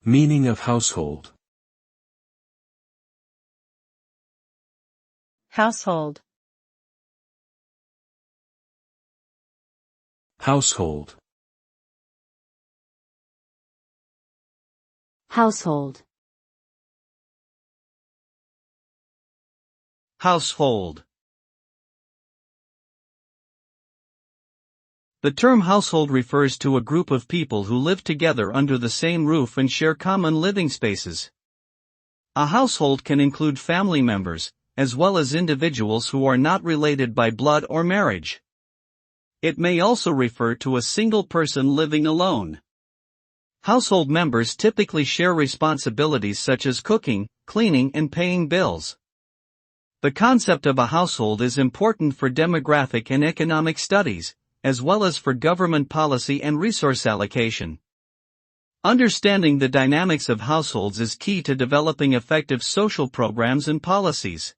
Meaning of household. Household. Household. Household. Household. The term household refers to a group of people who live together under the same roof and share common living spaces. A household can include family members, as well as individuals who are not related by blood or marriage. It may also refer to a single person living alone. Household members typically share responsibilities such as cooking, cleaning, and paying bills. The concept of a household is important for demographic and economic studies, as well as for government policy and resource allocation. Understanding the dynamics of households is key to developing effective social programs and policies.